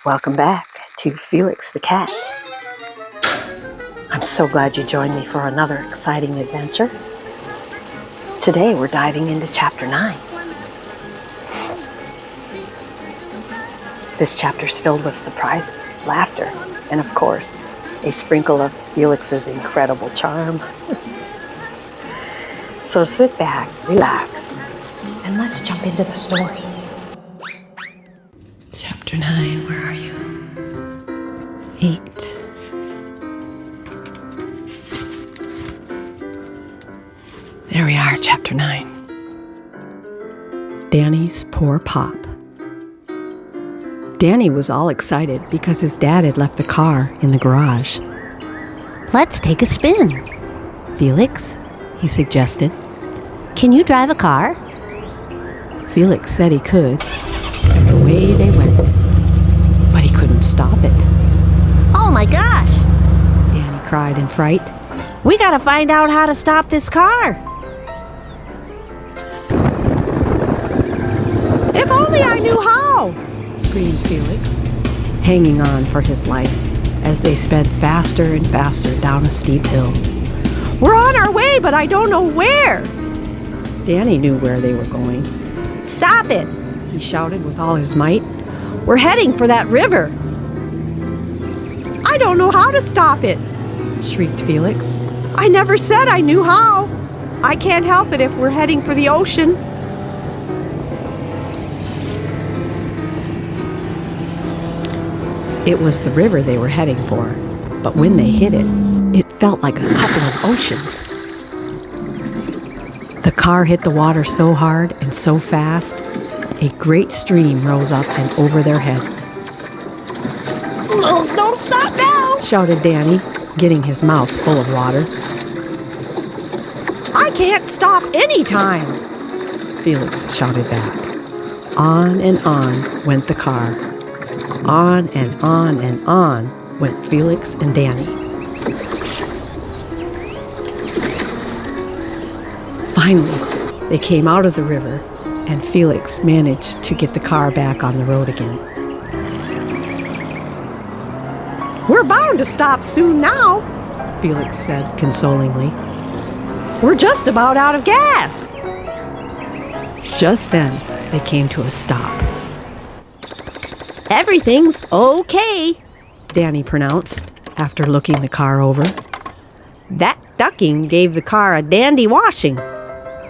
Welcome back to Felix the Cat. I'm so glad you joined me for another exciting adventure. Today we're diving into Chapter 9. This chapter's filled with surprises, laughter, and of course, a sprinkle of Felix's incredible charm. So sit back, relax, and let's jump into the story. Chapter 9, where are you? 8. There we are, Chapter 9. Danny's poor pop. Danny was all excited because his dad had left the car in the garage. Let's take a spin. Felix, he suggested. Can you drive a car? Felix said he could, and away they went. But he couldn't stop it. Oh my gosh! Danny cried in fright. We gotta find out how to stop this car. If only I knew how! Screamed Felix, hanging on for his life as they sped faster and faster down a steep hill. We're on our way, but I don't know where! Danny knew where they were going. Stop it! He shouted with all his might. We're heading for that river. I don't know how to stop it, shrieked Felix. I never said I knew how. I can't help it if we're heading for the ocean. It was the river they were heading for, but when they hit it, it felt like a couple of oceans. The car hit the water so hard and so fast, a great stream rose up and over their heads. Oh, don't stop now! Shouted Danny, getting his mouth full of water. I can't stop any time! Felix shouted back. On and on went the car. On and on and on went Felix and Danny. Finally, they came out of the river, and Felix managed to get the car back on the road again. We're bound to stop soon now, Felix said consolingly. We're just about out of gas. Just then, they came to a stop. Everything's okay, Danny pronounced after looking the car over. That ducking gave the car a dandy washing.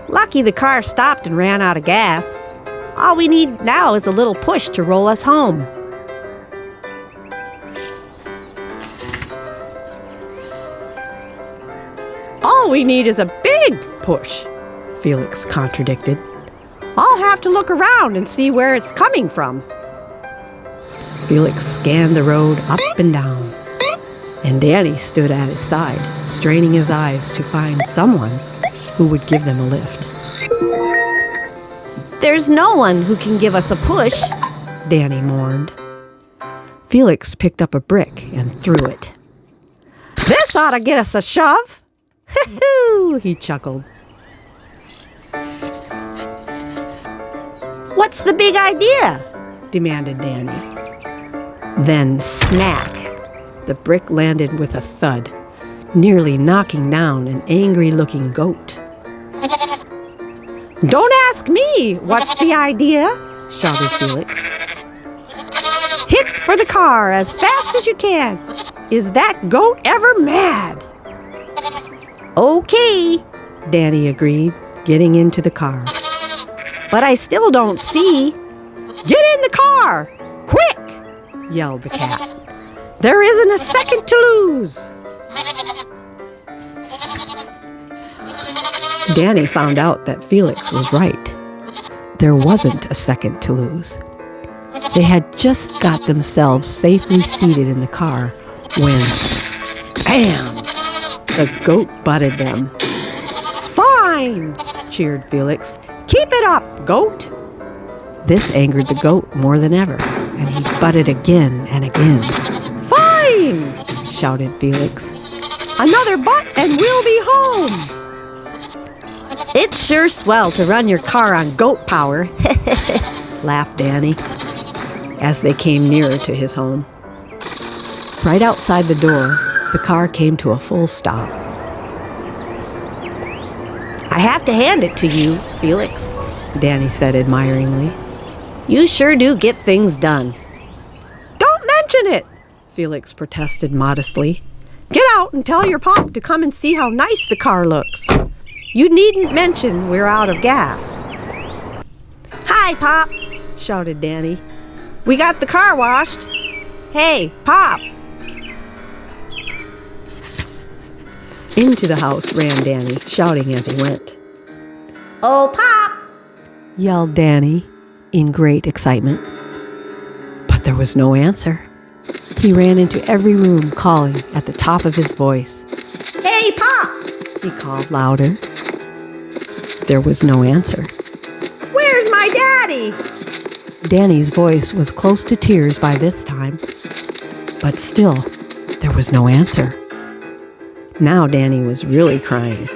Lucky the car stopped and ran out of gas. All we need now is a little push to roll us home. All we need is a big push, Felix contradicted. I'll have to look around and see where it's coming from. Felix scanned the road up and down, and Danny stood at his side, straining his eyes to find someone who would give them a lift. There's no one who can give us a push, Danny mourned. Felix picked up a brick and threw it. This ought to get us a shove! Hoo-hoo! He chuckled. What's the big idea? Demanded Danny. Then smack! The brick landed with a thud, nearly knocking down an angry-looking goat. Don't ask me what's the idea, shouted Felix. Hit for the car as fast as you can. Is that goat ever mad? Okay, Danny agreed, getting into the car. But I still don't see. Get in the car! Quick! Yelled the cat. There isn't a second to lose. Danny found out that Felix was right. There wasn't a second to lose. They had just got themselves safely seated in the car when, bam! The goat butted them. Fine! Cheered Felix. Keep it up, goat! This angered the goat more than ever, and he butted again and again. Fine! Shouted Felix. Another butt and we'll be home! It's sure swell to run your car on goat power, laughed Danny. as they came nearer to his home. Right outside the door, the car came to a full stop. I have to hand it to you, Felix, Danny said admiringly. you sure do get things done. Don't mention it, Felix protested modestly. Get out and tell your pop to come and see how nice the car looks. You needn't mention we're out of gas. Hi, Pop, shouted Danny. We got the car washed. Hey, Pop! Into the house ran Danny, shouting as he went. Oh, Pop! Yelled Danny in great excitement. But there was no answer. He ran into every room calling at the top of his voice. Hey, Pop! He called louder. There was no answer. Where's my daddy? Danny's voice was close to tears by this time. But still, there was no answer. Now Danny was really crying.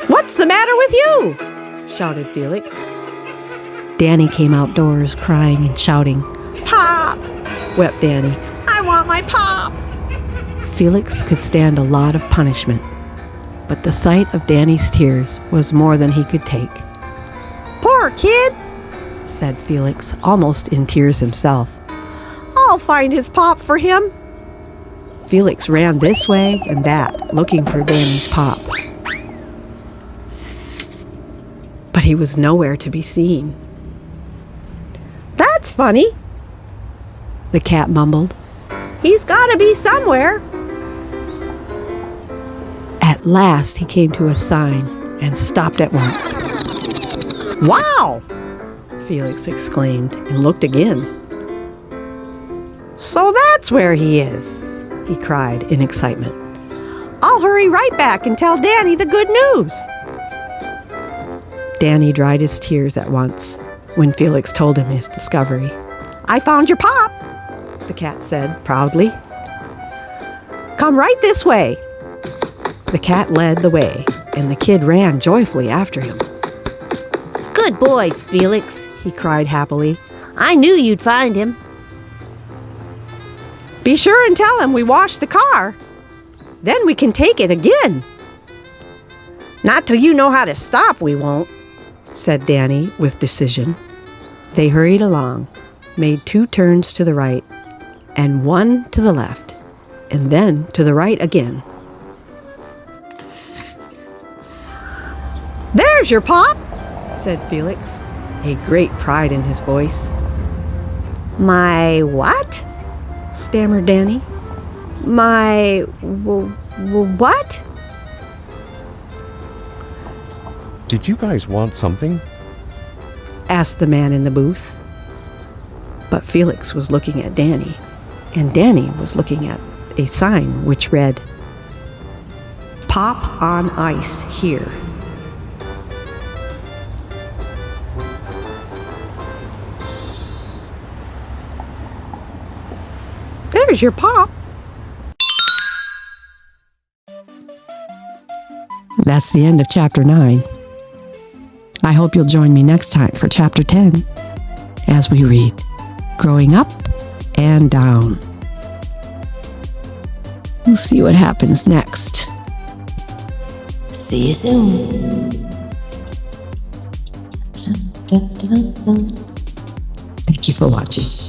What's the matter with you? Shouted Felix. Danny came outdoors crying and shouting. Pop! Wept Danny. I want my pop! Felix could stand a lot of punishment, but the sight of Danny's tears was more than he could take. Poor kid, said Felix, almost in tears himself. I'll find his pop for him. Felix ran this way and that, looking for Danny's pop. But he was nowhere to be seen. That's funny, the cat mumbled. He's got to be somewhere. At last he came to a sign and stopped at once. Wow! Felix exclaimed and looked again. So that's where he is, he cried in excitement. I'll hurry right back and tell Danny the good news. Danny dried his tears at once when Felix told him his discovery. I found your pop, the cat said proudly. Come right this way. The cat led the way, and the kid ran joyfully after him. Good boy, Felix, he cried happily. I knew you'd find him. Be sure and tell him we washed the car. Then we can take it again. Not till you know how to stop, we won't, said Danny with decision. They hurried along, made 2 turns to the right, and 1 to the left, and then to the right again. There's your pop, said Felix, a great pride in his voice. My what? Stammered Danny. My what? Did you guys want something? Asked the man in the booth. But Felix was looking at Danny, and Danny was looking at a sign which read, Pop on ice here. There's your pop. That's the end of Chapter 9. I hope you'll join me next time for Chapter 10 as we read Growing Up and Down. We'll see what happens next. See you soon. Thank you for watching.